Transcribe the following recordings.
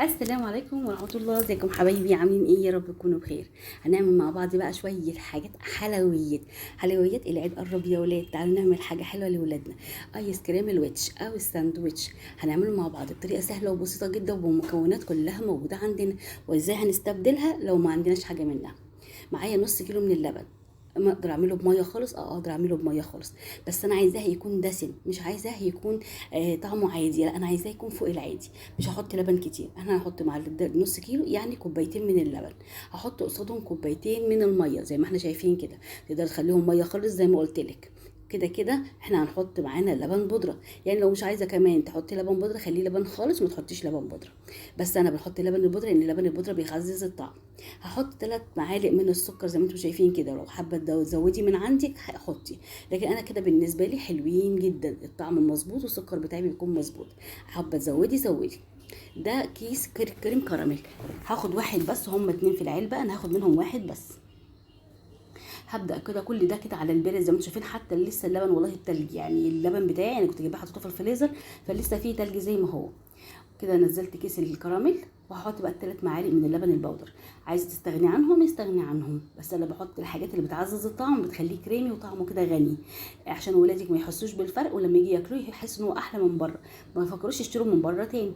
السلام عليكم ورحمة الله. ازيكم حبايبي؟ عاملين ايه؟ يا رب تكونوا بخير. هنعمل مع بعض بقى شوية حاجات حلويات العيد قرب يا ولاد. تعالوا نعمل حاجة حلوة لولادنا. ايس كريم الويتش او الساندويتش هنعمله مع بعض بطريقة سهلة وبسيطة جدا، وبمكونات كلها موجودة عندنا. وازاي هنستبدلها لو ما عندناش حاجة منها؟ معايا نص كيلو من اللبن. ما اقدر اعمله بميه خالص، اقدر اعمله بميه خالص، بس انا عايزاه يكون دسم، مش عايزاه يكون طعمه عادي، لا انا عايزاه يكون فوق العادي. مش هحط لبن كتير، انا هحط مع نص كيلو يعني كوبايتين من اللبن. هحط قصادهم كوبايتين من الميه زي ما احنا شايفين كده. تقدر تخليهم ميه خالص زي ما قلت لك. كده كده احنا هنحط معانا لبن بودره، يعني لو مش عايزه كمان تحطي لبن بودره خليه لبن خالص، ما تحطيش لبن بودره. بس انا بحط لبن البودره لان لبن البودره بيغذي الطعم. هحط 3 معالق من السكر زي ما انتم شايفين كده، ولو حابه تزودي من عندك حطي. لكن انا كده بالنسبه لي حلوين جدا، الطعم مظبوط والسكر بتاعي بيكون مظبوط. حابه تزودي زودي. ده كيس كريم كراميل. هاخد واحد بس، هما 2 في العلبه، انا هاخد منهم واحد بس. هبدا كده كل ده كده على البارد زي ما انتم شايفين، حتى لسه اللبن والله التلج، يعني اللبن بتاعي انا كنت جايباه حطيته في الفريزر، فلسه فيه تلج زي ما هو. كده نزلت كيس الكراميل، وهحط بقى 3 معالق من اللبن البودر. عايزه تستغني عنهم استغني عنهم، بس انا بحط الحاجات اللي بتعزز الطعم، بتخليه كريمي وطعمه كده غني، عشان ولادك ما يحسوش بالفرق، ولما يجي ياكلوه يحسوا ان هو احلى من بره، ما يفكروش يشتروا من بره تاني.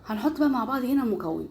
هنحط بقى مع بعض هنا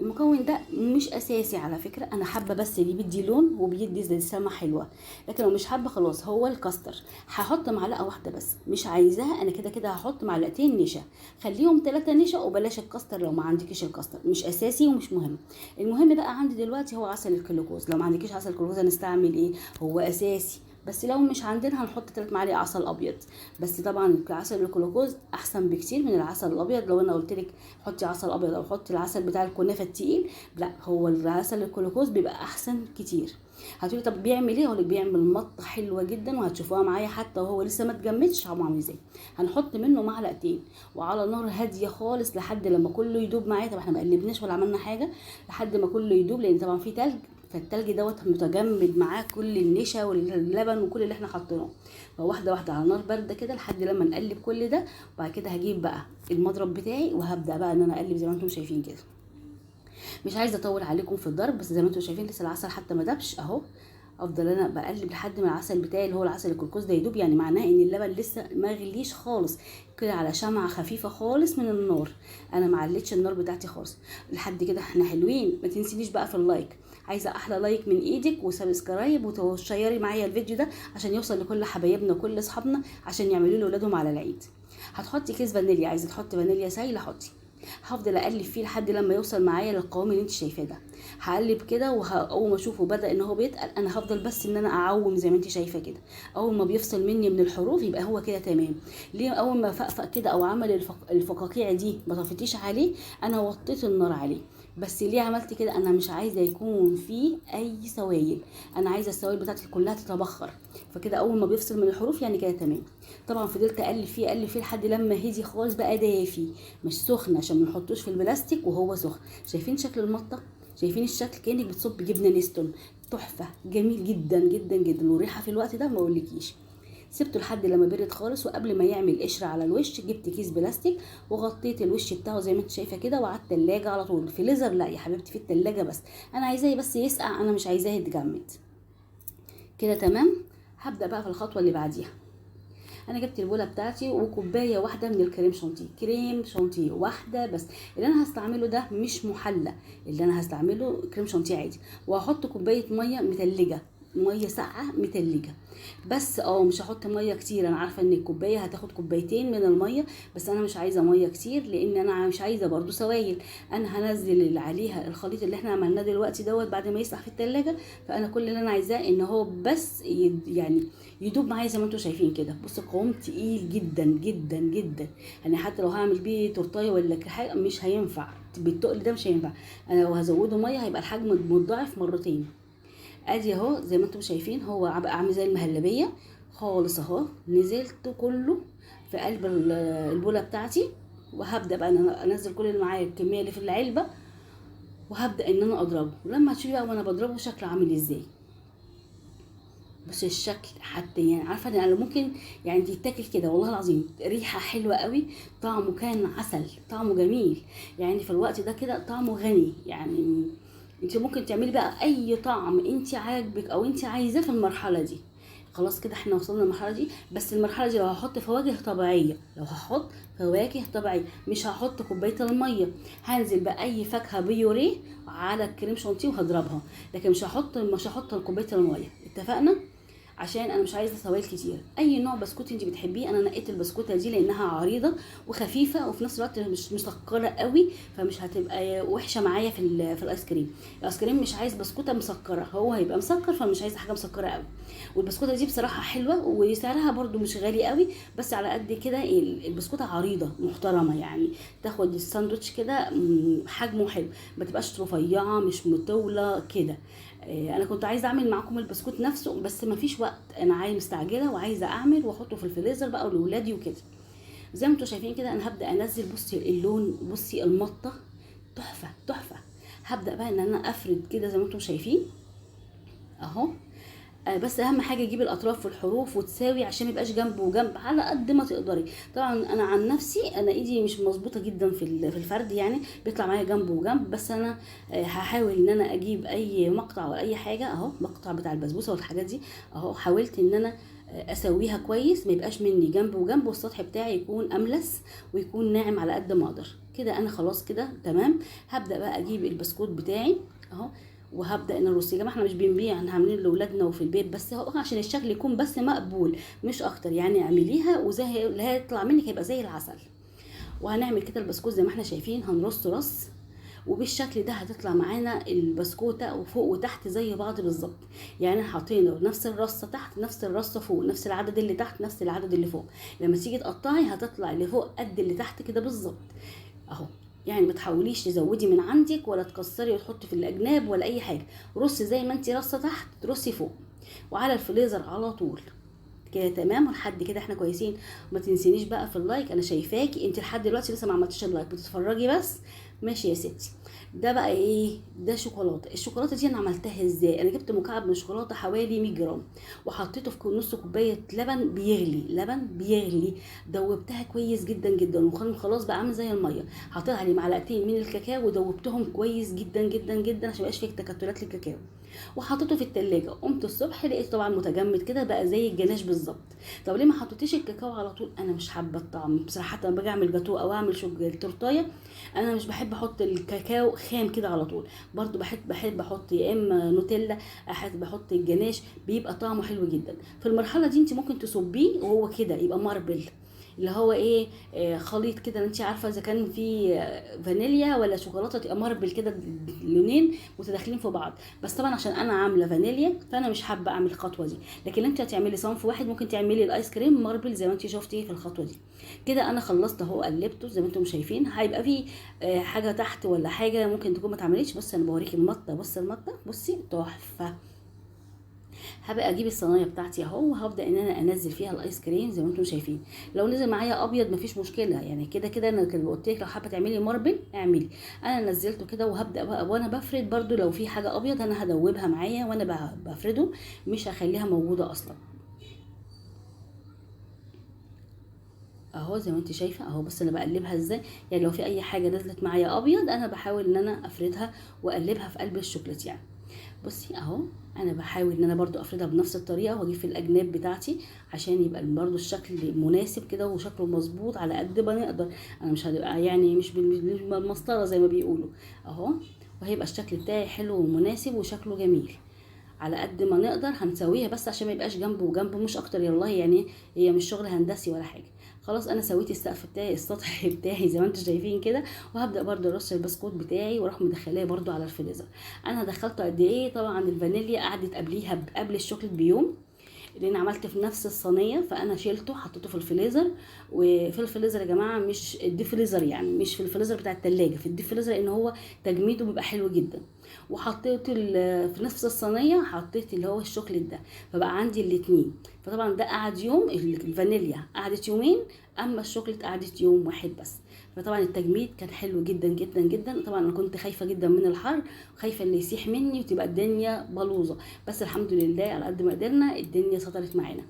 المكون ده مش اساسي على فكره، انا حابه بس اللي بيدي لون وبيدي زي سمه حلوه. لكن لو مش حابه خلاص، هو الكاستر هحط معلقه واحده بس، مش عايزاها انا كده كده هحط معلقتين نشا. خليهم 3 نشا، وبلاش الكاستر لو ما عندكيش الكاستر، مش اساسي ومش مهم. المهم بقى عندي دلوقتي هو عسل الكلوكوز. لو ما عندكيش عسل الكلوكوز هنستعمل ايه؟ هو اساسي، بس لو مش عندنا هنحط 3 معالق عسل ابيض. بس طبعا عسل الجلوكوز احسن بكتير من العسل الابيض. لو انا قلت لك حطي عسل ابيض او حطي العسل بتاع الكنافه التقيل، لا، هو العسل الجلوكوز بيبقى احسن كتير. هتقولي طب بيعمل ايه؟ هقولك بيعمل مطه حلوه جدا، وهتشوفوها معايا حتى وهو لسه ما اتجمدش طعمه عامل ازاي. هنحط منه معلقتين، وعلى نار هاديه خالص لحد لما كله يدوب معايا. طب احنا ما قلبناش ولا عملنا حاجه، لحد ما كله يدوب، لان طبعا في تلج، فالتلج دوت متجمد معاه كل النشا واللبن وكل اللي احنا حاطينه. فواحده واحده على نار بارده كده لحد لما نقلب كل ده. وبعد كده هجيب بقى المضرب بتاعي، وهبدا بقى ان انا اقلب زي ما انتم شايفين كده. مش عايزه اطول عليكم في الضرب، بس زي ما انتم شايفين لسه العسل حتى ما دبش اهو. افضل انا بقلب لحد ما العسل بتاعي اللي هو العسل الكلوكوز ده يدوب، يعني معناه ان اللبن لسه ما غليش خالص، كده على شمعة خفيفة خالص من النار. انا ما عليتش النار بتاعتي خالص. لحد كده احنا حلوين. ما تنسينيش بقى في اللايك، عايزه احلى لايك من ايدك وسبسكرايب، وتشيري معايا الفيديو ده عشان يوصل لكل حبايبنا وكل اصحابنا، عشان يعملوا له ولادهم على العيد. هتحطي كيس فانيليا، عايزه تحطي فانيليا سايله حطي. هفضل اقلب فيه لحد لما يوصل معايا للقوام اللي انت شايفاه ده. هقلب كده، واول ما اشوفه بدا ان هو بيتقل، انا هفضل بس ان انا اعوم زي ما انت شايفه كده. اول ما بيفصل مني من الحروف يبقى هو كده تمام. ليه اول ما فقفق كده او عمل الفقاقيع دي ما طفتيش عليه؟ انا وطيت النار عليه. بس ليه عملت كده؟ انا مش عايزه يكون فيه اي سوائل، انا عايزه السوائل بتاعتي كلها تتبخر. فكده اول ما بيفصل من الحروف يعني كده تمام. طبعا فضلت اقلب فيه لحد لما هدي خالص بقى دافي، مش سخن، عشان ما نحطوش في البلاستيك وهو سخن. شايفين شكل المطه؟ شايفين الشكل؟ كانك بتصب جبنه نستون. تحفه، جميل جدا جدا جدا، والريحه في الوقت ده ما اقولكيش. سبته لحد لما برد خالص، وقبل ما يعمل قشره على الوش جبت كيس بلاستيك وغطيت الوش بتاعه زي ما انت شايفه كده، وعلى التلاجة على طول. الفريزر لا يا حبيبتي، في التلاجة بس. انا عايزاه بس يسقع، انا مش عايزاه يتجمد. كده تمام. هبدا بقى في الخطوه اللي بعديها. انا جبت البوله بتاعتي وكوبايه واحده من الكريم شانتيه، كريم شانتيه واحده بس. اللي انا هستعمله ده مش محلى، اللي انا هستعمله كريم شانتيه عادي. وهحط كوبايه ميه متلجه، ميه ساقعه متلجه. بس مش هحط ميه كتير، انا عارفه ان الكوبايه هتاخد كوبايتين من الميه، بس انا مش عايزه ميه كتير لان انا مش عايزه برضو سوائل. انا هنزل اللي عليها الخليط اللي احنا عملناه دلوقتي دوت بعد ما يسقع في التلاجة. فانا كل اللي انا عايزاه ان هو بس يعني يدوب معايا زي ما انتم شايفين كده. بص قوام تقيل جدا جدا جدا، يعني حتى لو هعمل بيه تورتايه ولا حاجه مش هينفع بالتقل ده، مش هينفع. انا لو هزوده ميه هيبقى الحجم متضاعف مرتين. ادي اهو زي ما انتم شايفين، هو بقى عامل زي المهلبيه خالص اهو. نزلت كله في قلب البوله بتاعتي، وهبدا بقى ان انا انزل كل اللي معايا الكميه اللي في العلبه، وهبدا ان انا اضربه. ولما تشوفي بقى وانا بضربه شكله عامل ازاي. بصي الشكل حتى يعني عارفه ان انا ممكن يعني دي يتاكل كده والله العظيم، ريحه حلوه قوي، طعمه كان عسل، طعمه جميل يعني في الوقت ده كده، طعمه غني يعني. انت ممكن تعملي بقى اي طعم انت عاجبك او انت عايزاه في المرحله دي. خلاص كده احنا وصلنا للمرحله دي. بس المرحله دي لو هحط فواكه طبيعيه، لو هحط فواكه طبيعيه، مش هحط كوبايه الميه، هنزل باي فاكهه بيوريه على الكريم شانتيه وهضربها، لكن مش هحط كوبايه الميه. اتفقنا؟ عشان انا مش عايزه سوائل كتير. اي نوع بسكوت انت بتحبيه، انا نقيت البسكوته دي لانها عريضه وخفيفه وفي نفس الوقت مش مسكره قوي، فمش هتبقى وحشه معايا في الايس كريم. الايس كريم مش عايز بسكوته مسكره، هو هيبقى مسكر، فمش عايزه حاجه مسكره قوي. والبسكوته دي بصراحه حلوه وسعرها برده مش غالي قوي، بس على قد كده البسكوته عريضه محترمه يعني، تاخد الساندوتش كده حجمه حلو، ما تبقاش رفيعه مش مطوله كده. انا كنت عايزه اعمل معاكم البسكوت نفسه بس ما فيش وقت، انا عايزه مستعجله وعايزه اعمل واحطه في الفريزر بقى لاولادي وكده. زي ما انتم شايفين كده انا هبدا انزل. بصي اللون، بصي المطه تحفه تحفه. هبدا بقى ان انا افرد كده زي ما انتم شايفين اهو. بس اهم حاجه تجيبي الاطراف والحروف وتساوي عشان ما يبقاش جنب وجنب على قد ما تقدري. طبعا انا عن نفسي انا ايدي مش مظبوطه جدا في الفرد يعني، بيطلع معايا جنب وجنب، بس انا هحاول ان انا اجيب اي مقطع او اي حاجه اهو، مقطع بتاع البسبوسه والحاجات دي اهو، حاولت ان انا اسويها كويس، ما يبقاش مني جنب وجنب، والسطح بتاعي يكون املس ويكون ناعم على قد ما اقدر كده. انا خلاص كده تمام. هبدا بقى اجيب البسكوت بتاعي اهو، وهبدا ان ارص. يا جماعه احنا مش بنبيع، احنا عاملين لاولادنا وفي البيت بس هو عشان الشكل يكون بس مقبول مش اكتر يعني. اعمليها وزي اللي هيطلع منك هيبقى زي العسل. وهنعمل كده البسكوت زي ما احنا شايفين، هنرص رص وبالشكل ده هتطلع معانا البسكوته وفوق وتحت زي بعض بالظبط. يعني حاطين نفس الرصه تحت، نفس الرصه فوق، نفس العدد اللي تحت، نفس العدد اللي فوق. لما تيجي تقطعي هتطلع اللي فوق قد اللي تحت كده بالظبط اهو. يعني ما تحاوليش تزودي من عندك ولا تكسري وتحطي في الاجناب ولا اي حاجه، رصي زي ما انت رصه تحت ترصي فوق، وعلى الفريزر على طول كده تمام. ولحد كده احنا كويسين. ما تنسينيش بقى في اللايك، انا شايفاكي انت لحد دلوقتي لسه ما عملتيش اللايك، بتتفرجي بس. ماشي يا ستي. ده بقى ايه؟ ده شوكولاته. الشوكولاته دي انا عملتها ازاي؟ انا جبت مكعب من الشوكولاته حوالي 100 جرام، وحطيته في نص كوبايه لبن بيغلي، لبن بيغلي، دوبتها كويس جدا جدا، وكان خلاص بقى عامل زي الميه. حطيت عليه معلقتين من الكاكاو ودوبتهم كويس جدا جدا جدا عشان ميبقاش فيه تكتلات للكاكاو، وحطيته في التلاجة. قمت الصبح لقيت طبعا متجمد كده بقى زي الجناش بالظبط. طب ليه ما حطيتيش الكاكاو على طول؟ انا مش حابه الطعم بصراحه. حتى لما باجي اعمل جاتوه او اعمل تورتايه انا مش بحب احط الكاكاو خام كده على طول، برضو بحب احط يا اما نوتيلا، احب احط الجناش، بيبقى طعمه حلو جدا. في المرحله دي انت ممكن تصبيه وهو كده يبقى ماربل، اللي هو ايه، خليط كده. انت عارفه اذا كان في فانيليا ولا شوكولاته تبقى ماربل كده، لونين متداخلين في بعض. بس طبعا عشان انا عامله فانيليا فانا مش حابه اعمل الخطوه دي، لكن انت هتعملي صنف واحد ممكن تعملي الايس كريم ماربل زي ما انت شفتي في الخطوه دي. كده انا خلصت اهو، قلبته زي ما انتم شايفين. هيبقى في حاجه تحت ولا حاجه ممكن تكون ما اتعملتش، بس انا بوريكي المطه. بصي المطه، بصي تحفه. هبقى اجيب الصينيه بتاعتي اهو، وهبدا ان انا انزل فيها الايس كريم زي ما انتم شايفين. لو نزل معايا ابيض مفيش مشكله يعني، كده كده انا كده قلت لك لو حابه تعملي ماربل اعملي. انا نزلته كده وهبدا بقى وانا بفرد برده لو في حاجه ابيض انا هدوبها معايا وانا بفرده، مش هخليها موجوده اصلا اهو زي ما انت شايفه اهو. بس انا بقلبها ازاي يعني، لو في اي حاجه نزلت معايا ابيض انا بحاول ان انا افردها واقلبها في قلب الشوكليت يعني. بصي اهو، انا بحاول ان انا برضو افردها بنفس الطريقه واجيب في الاجناب بتاعتي عشان يبقى برضو الشكل مناسب كده وشكله مظبوط على قد ما نقدر. انا مش هتبقى يعني مش بالمسطره زي ما بيقولوا اهو، وهيبقى الشكل بتاعي حلو ومناسب وشكله جميل على قد ما نقدر. هنسويها بس عشان ما يبقاش جنب وجنب مش اكتر يا الله يعني، هي مش شغل هندسي ولا حاجه. خلاص انا سويت السقف بتاعي، السطح بتاعي زي ما انتم شايفين كده. وهبدا برده ارص البسكوت بتاعي واروح مدخلاه برده على الفريزر. انا دخلته قد ايه؟ طبعا الفانيليا قعدت قبليها قبل الشوكليت بيوم، لان عملت في نفس الصينيه، فانا شيلته حطيته في الفريزر. وفي الفريزر يا جماعه مش الديب فريزر يعني، مش في الفريزر بتاع التلاجة، في الديب فريزر ان هو تجميده بيبقى حلو جدا. وحطيت في نفس الصينيه حطيت اللي هو الشوكليت ده، فبقى عندي الاتنين. فطبعا ده قعد يوم، الفانيليا قعدت يومين، اما الشوكليت قعدت يوم واحد بس. فطبعا التجميد كان حلو جدا جدا جدا. طبعا انا كنت خايفه جدا من الحر، خايفه اللي يسيح مني وتبقى الدنيا بلوظه، بس الحمد لله على قد ما قدرنا الدنيا سطرت معانا.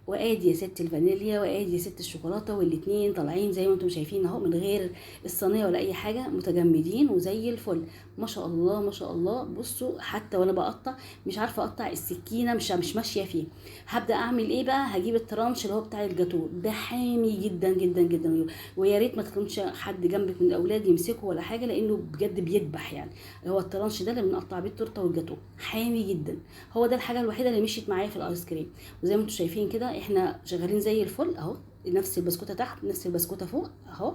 وادي يا ست الفانيليا وادي يا ست الشوكولاته، والاتنين طالعين زي ما انتم شايفين اهو، من غير الصينيه ولا اي حاجه، متجمدين وزي الفل. ما شاء الله ما شاء الله. بصوا حتى وانا بقطع مش عارفه اقطع، السكينه مش ماشيه فيه. هبدا اعمل ايه بقى؟ هجيب الترانش اللي هو بتاع الجاتو ده، حامي جدا جدا جدا، ويا ريت ما تكونش حد جنبك من الاولاد يمسكه ولا حاجه، لانه بجد بيدبح يعني. هو الترانش ده اللي بنقطع بيه التورته والجاتو، حامي جدا. هو ده الحاجه الوحيده اللي مشيت معايا في الايس كريم. وزي ما انتم شايفين كده احنا شغالين زي الفل اهو، نفس البسكوته تحت نفس البسكوته فوق اهو.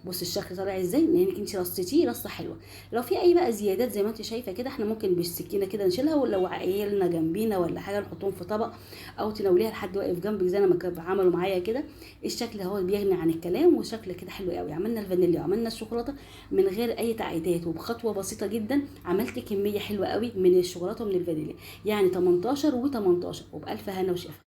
بص الشكل طالع ازاي، لانك انت رصتيه رصه حلوه. لو في اي بقى زيادات زي ما انت شايفه كده، احنا ممكن بالسكينه كده نشيلها، ولو عيالنا جنبينا ولا حاجه نحطهم في طبق، او تناوليها لحد واقف جنبك زي ما كانوا عملوا معايا كده. الشكل هو بيغني عن الكلام، وشكل كده حلو قوي. عملنا الفانيليا وعملنا الشوكولاته من غير اي تعقيدات، وبخطوه بسيطه جدا عملت كميه حلوه قوي من الشوكولاته ومن الفانيليا، يعني 18 و18 وبالف هنا وشفا.